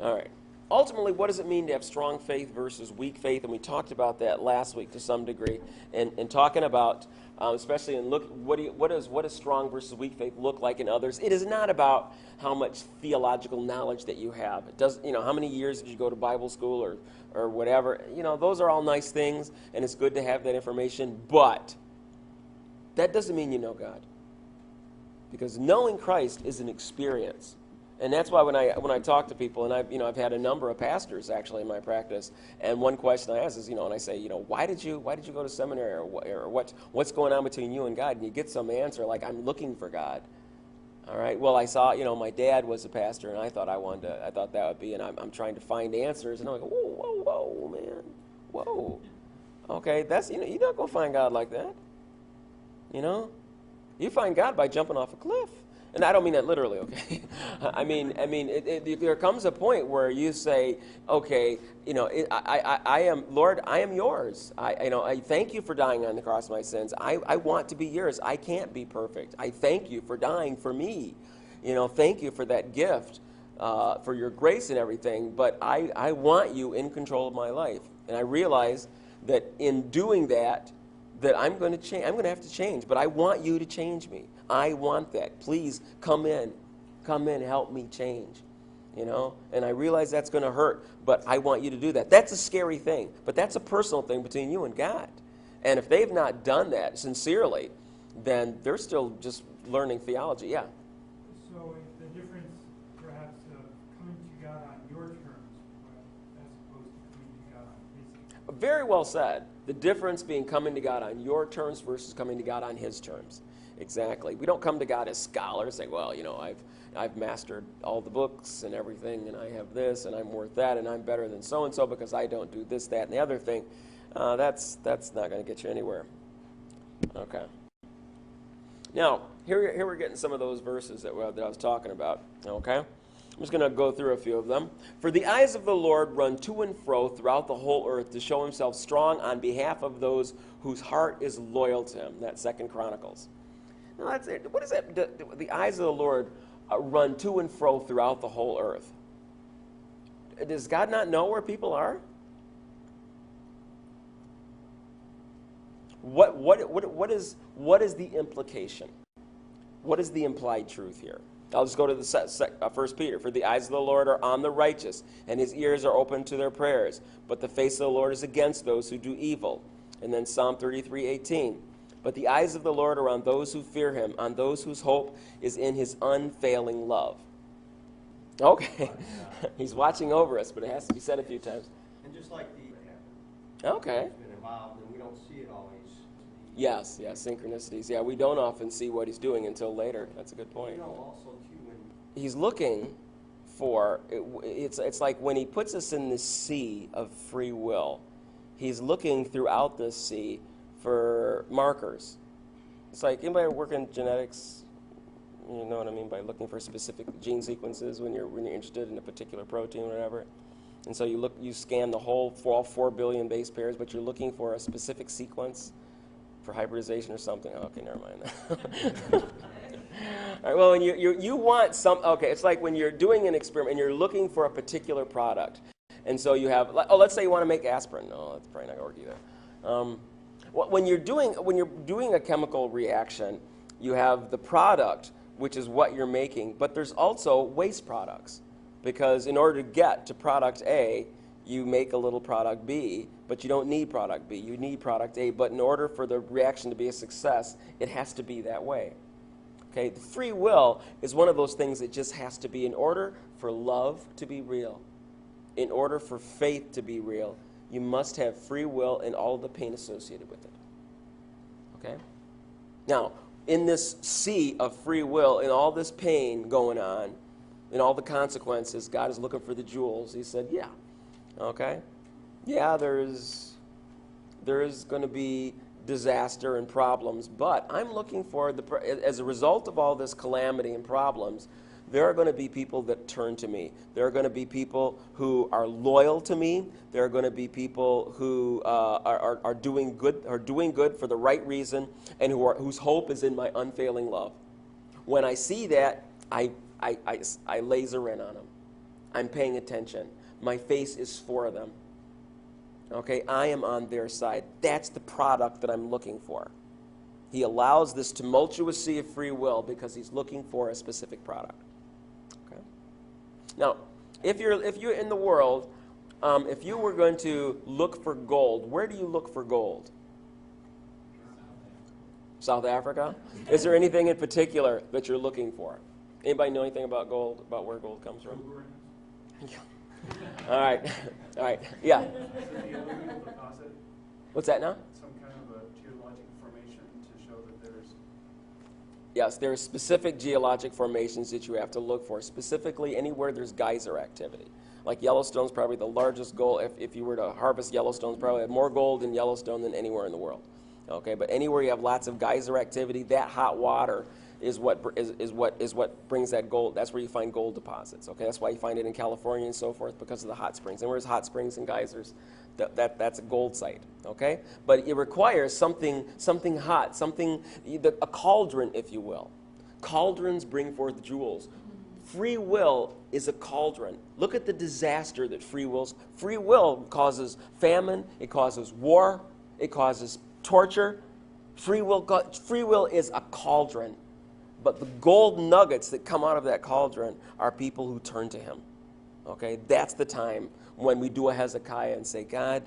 All right. Ultimately, what does it mean to have strong faith versus weak faith? And we talked about that last week to some degree, and talking about, especially in look, what does strong versus weak faith look like in others? It is not about how much theological knowledge that you have. It does, how many years did you go to Bible school or whatever? Those are all nice things, and it's good to have that information. But that doesn't mean you know God, because knowing Christ is an experience. And that's why when I talk to people, and I've had a number of pastors actually in my practice, and one question I ask is, and I say, why did you go to seminary, or what's going on between you and God? And you get some answer like, I'm looking for God. All right. Well, I saw, my dad was a pastor, and I thought that would be, and I'm trying to find answers, and I'm like, whoa, man, whoa. Okay, that's you're not gonna find God like that. You find God by jumping off a cliff. And I don't mean that literally, okay? I mean, there comes a point where you say, okay, I am, Lord, I am yours. I thank you for dying on the cross of my sins. I want to be yours. I can't be perfect. I thank you for dying for me. Thank you for that gift, for your grace and everything. But I want you in control of my life. And I realize that in doing that I'm going to change. I'm going to have to change. But I want you to change me. I want that. Please come in, help me change. And I realize that's going to hurt, but I want you to do that. That's a scary thing, but that's a personal thing between you and God. And if they've not done that sincerely, then they're still just learning theology. Yeah. So the difference, perhaps, of coming to God on your terms, as opposed to coming to God on His. Very well said. The difference being coming to God on your terms versus coming to God on His terms. Exactly. We don't come to God as scholars, say, well, I've mastered all the books and everything, and I have this, and I'm worth that, and I'm better than so-and-so because I don't do this, that, and the other thing. That's not going to get you anywhere. Okay. Now, here we're getting some of those verses that I was talking about. Okay? I'm just going to go through a few of them. For the eyes of the Lord run to and fro throughout the whole earth to show Himself strong on behalf of those whose heart is loyal to Him. That's 2 Chronicles. Now, that's it. What is that? The eyes of the Lord run to and fro throughout the whole earth. Does God not know where people are? What is the implication? What is the implied truth here? I'll just go to the 1 Peter. For the eyes of the Lord are on the righteous, and His ears are open to their prayers. But the face of the Lord is against those who do evil. And then Psalm 33:18. But the eyes of the Lord are on those who fear Him, on those whose hope is in His unfailing love. Okay. He's watching over us, but it has to be said a few times. And just like Okay. He's been involved, and we don't see it always. Yes, synchronicities. Yeah, we don't often see what He's doing until later. That's a good point. Also, too, when He's looking for, it's like when He puts us in this sea of free will, He's looking throughout this sea for markers. It's like, anybody work in genetics? You know what I mean by looking for specific gene sequences when you're interested in a particular protein or whatever. And so you scan the whole all 4 billion base pairs, but you're looking for a specific sequence for hybridization or something. Okay, never mind. All right, well, when you want some, okay, it's like when you're doing an experiment and you're looking for a particular product. And so you have, let's say you want to make aspirin. No, that's probably not going to work either. When you're doing a chemical reaction, you have the product, which is what you're making, but there's also waste products. Because in order to get to product A, you make a little product B, but you don't need product B. You need product A, but in order for the reaction to be a success, it has to be that way. Okay, the free will is one of those things that just has to be in order for love to be real. In order for faith to be real, you must have free will and all the pain associated with it. Okay? Now, in this sea of free will and all this pain going on and all the consequences, God is looking for the jewels. He said, yeah. Okay? Yeah, there is going to be disaster and problems, but I'm looking for, as a result of all this calamity and problems, there are going to be people that turn to me. There are going to be people who are loyal to me. There are going to be people who are doing good for the right reason, and whose hope is in my unfailing love. When I see that, I laser in on them. I'm paying attention. My face is for them. Okay, I am on their side. That's the product that I'm looking for. He allows this tumultuous sea of free will because he's looking for a specific product. Okay. Now, if you're in the world, if you were going to look for gold, where do you look for gold? South Africa? Is there anything in particular that you're looking for? Anybody know anything about gold, about where gold comes from? All right. All right. Yeah. Is it the alluvial deposit? What's that now? Some kind of a geologic formation to show that there's... Yes, there are specific geologic formations that you have to look for, specifically anywhere there's geyser activity. Like Yellowstone's probably the largest gold. If you were to harvest Yellowstone, probably have more gold in Yellowstone than anywhere in the world. Okay, but anywhere you have lots of geyser activity, that hot water is what brings that gold. That's where you find gold deposits. Okay, that's why you find it in California and so forth, because of the hot springs. And where's hot springs and geysers? That's a gold site. Okay, but it requires something hot, a cauldron, if you will. Cauldrons bring forth jewels. Free will is a cauldron. Look at the disaster that free will causes famine. It causes war. It causes torture. Free will is a cauldron. But the gold nuggets that come out of that cauldron are people who turn to him. Okay, that's the time when we do a Hezekiah and say, God,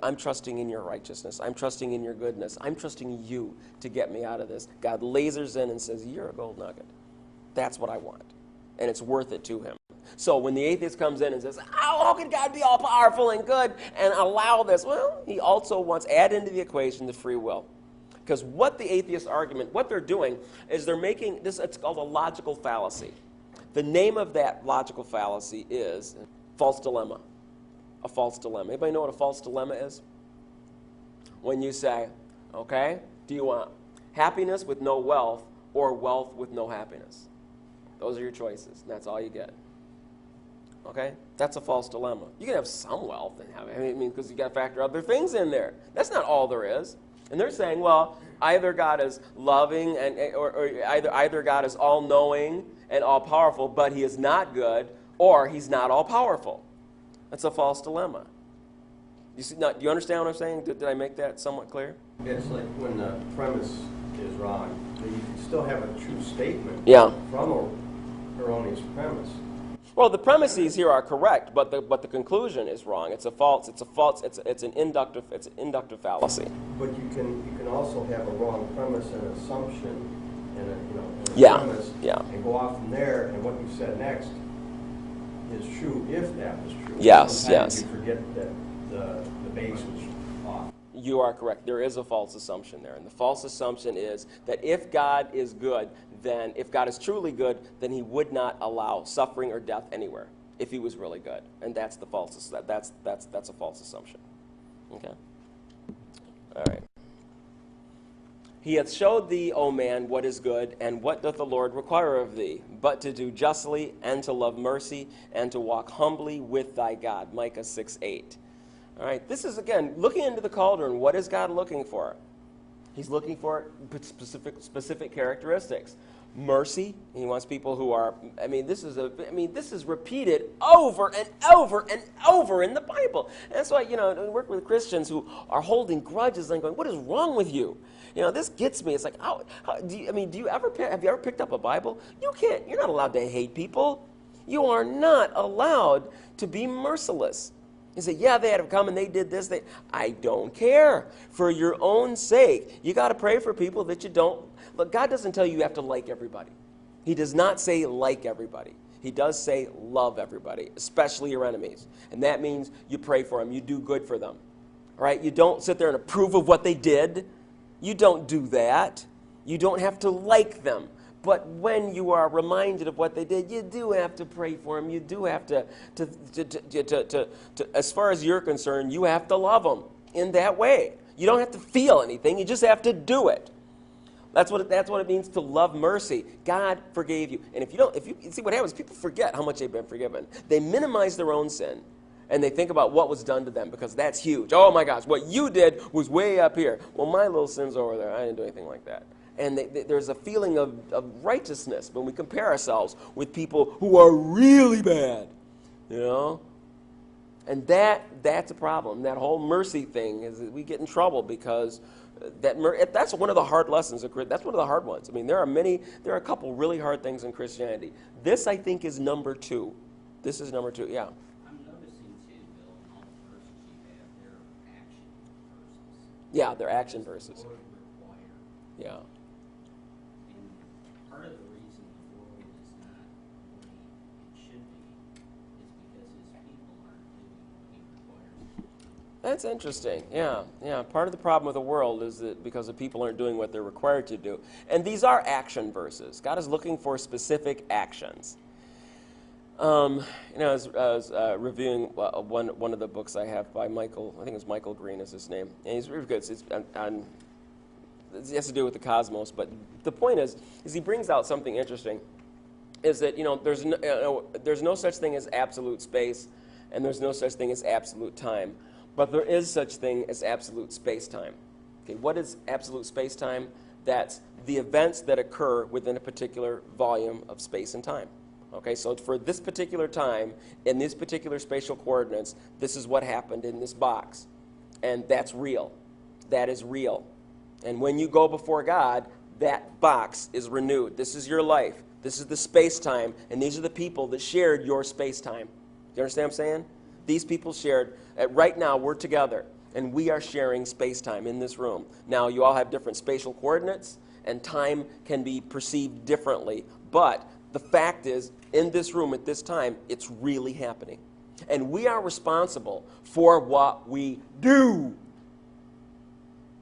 I'm trusting in your righteousness. I'm trusting in your goodness. I'm trusting you to get me out of this. God lasers in and says, you're a gold nugget. That's what I want. And it's worth it to him. So when the atheist comes in and says, how can God be all powerful and good and allow this? Well, he also wants to add into the equation the free will. Because what the atheist argument, what they're doing is they're making this, it's called a logical fallacy. The name of that logical fallacy is false dilemma. A false dilemma. Anybody know what a false dilemma is? When you say, okay, do you want happiness with no wealth or wealth with no happiness? Those are your choices, and that's all you get. Okay? That's a false dilemma. You can have some wealth and have, because you got to factor other things in there. That's not all there is. And they're saying, well, either God is loving or either God is all-knowing and all-powerful, but he is not good, or he's not all-powerful. That's a false dilemma. You see, do you understand what I'm saying? Did I make that somewhat clear? It's like when the premise is wrong, but you can still have a true statement from a erroneous premise. Well, the premises here are correct, but the conclusion is wrong. It's an inductive fallacy. But you can also have a wrong premise and assumption and a premise and go off from there, and what you said next is true if that was true. Yes. You forget that the base was off. You are correct. There is a false assumption there. And the false assumption is that if God is good, then if God is truly good, then he would not allow suffering or death anywhere if he was really good. And that's the false that's a false assumption. Okay? All right. He hath showed thee, O man, what is good, and what doth the Lord require of thee, but to do justly, and to love mercy, and to walk humbly with thy God. Micah 6:8. All right, this is, again, looking into the cauldron. What is God looking for? He's looking for specific characteristics. Mercy. He wants people who are, this is repeated over and over and over in the Bible. And that's why, I work with Christians who are holding grudges and going, what is wrong with you? This gets me. It's like, have you ever picked up a Bible? You're not allowed to hate people. You are not allowed to be merciless. You say, yeah, they had to come and they did this. I don't care. For your own sake, you got to pray for people that you don't. Look, God doesn't tell you have to like everybody. He does not say like everybody. He does say love everybody, especially your enemies. And that means you pray for them. You do good for them. All right? You don't sit there and approve of what they did. You don't do that. You don't have to like them. But when you are reminded of what they did, you do have to pray for them. You do have to as far as you're concerned, you have to love them in that way. You don't have to feel anything. You just have to do it. That's what it means to love mercy. God forgave you. And if you see what happens, people forget how much they've been forgiven. They minimize their own sin. And they think about what was done to them because that's huge. Oh my gosh, what you did was way up here. Well, my little sin's over there. I didn't do anything like that. And there's a feeling of righteousness when we compare ourselves with people who are really bad. You know? And that's a problem. That whole mercy thing is that we get in trouble because that's one of the hard lessons of Christianity. That's one of the hard ones. I mean, there are a couple really hard things in Christianity. This, I think, is number 2. This is number 2, yeah. I'm noticing too, Bill, in all the verses you have, they're action verses. Yeah, they're action verses. Lord required. Yeah. And part of the reason the world is not the way it should be is because his people aren't doing what he requires. That's interesting. Yeah. Part of the problem with the world is that because the people aren't doing what they're required to do. And these are action verses. God is looking for specific actions. I was reviewing one of the books I have by Michael. I think it's Michael Green is his name, and he's really good. It has to do with the cosmos, but the point is he brings out something interesting. Is that there's no such thing as absolute space, and there's no such thing as absolute time, but there is such thing as absolute space-time. Okay, what is absolute space-time? That's the events that occur within a particular volume of space and time. Okay, so for this particular time, in these particular spatial coordinates, this is what happened in this box. And that's real. That is real. And when you go before God, that box is renewed. This is your life. This is the space-time, and these are the people that shared your space-time. Do you understand what I'm saying? These people shared, right now we're together, and we are sharing space-time in this room. Now, you all have different spatial coordinates, and time can be perceived differently, but the fact is, in this room at this time, it's really happening. And we are responsible for what we do.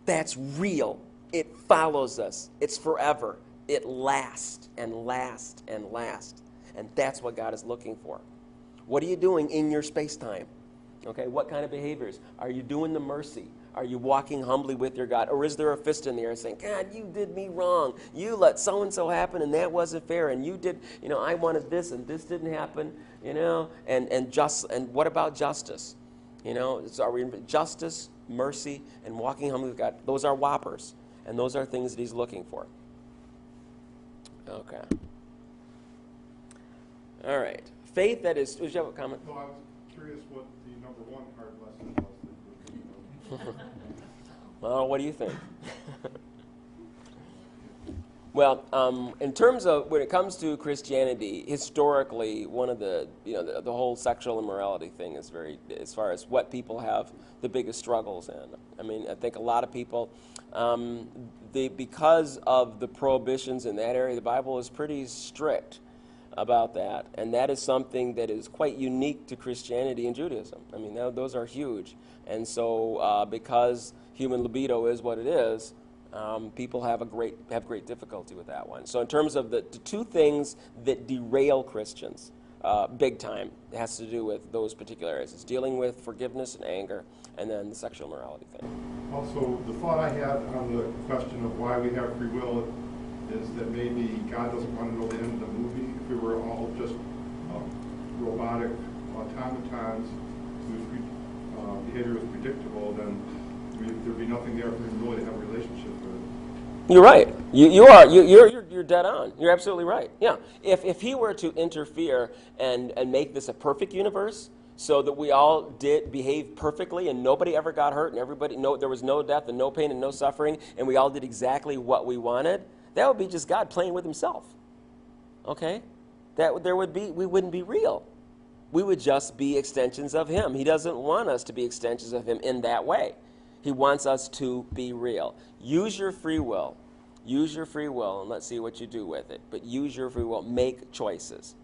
That's real. It follows us. It's forever. It lasts and lasts and lasts. And that's what God is looking for. What are you doing in your space-time? Okay, what kind of behaviors? Are you doing the mercy? Are you walking humbly with your God? Or is there a fist in the air saying, God, you did me wrong. You let so-and-so happen, and that wasn't fair. And you did, I wanted this, and this didn't happen, And what about justice? Are we justice, mercy, and walking humbly with God? Those are whoppers, and those are things that he's looking for. Okay. All right. Faith that is, did you have a comment? No, I was curious what the number 1 hard lesson was that you were thinking of. Well, what do you think? Well, in terms of when it comes to Christianity, historically, one of the the whole sexual immorality thing is very, as far as what people have the biggest struggles in. I mean, I think a lot of people, because of the prohibitions in that area, the Bible is pretty strict about that, and that is something that is quite unique to Christianity and Judaism. I mean, those are huge, and so because human libido is what it is, people have great difficulty with that one. So in terms of the 2 things that derail Christians big time, it has to do with those particular areas. It's dealing with forgiveness and anger, and then the sexual morality thing. Also, the thought I had on the question of why we have free will is that maybe God doesn't want to know the end of the movie. If we were all just robotic automatons whose behavior was predictable, then there'd be nothing there for him really to have a relationship with. You're right. You're dead on. You're absolutely right. Yeah. If he were to interfere and make this a perfect universe, so that we all did behave perfectly and nobody ever got hurt and there was no death and no pain and no suffering, and we all did exactly what we wanted, that would be just God playing with himself. Okay? We wouldn't be real. We would just be extensions of him. He doesn't want us to be extensions of him in that way. He wants us to be real. Use your free will. Use your free will, and let's see what you do with it. But use your free will. Make choices.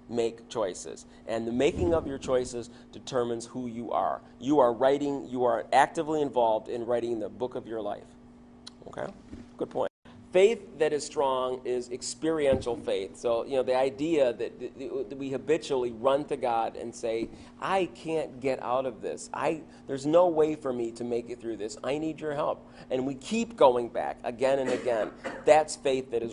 Make choices. And the making of your choices determines who you are. You are actively involved in writing the book of your life. Okay? Good point. Faith that is strong is experiential faith. So, the idea that we habitually run to God and say, I can't get out of this. There's no way for me to make it through this. I need your help. And we keep going back again and again. That's faith that is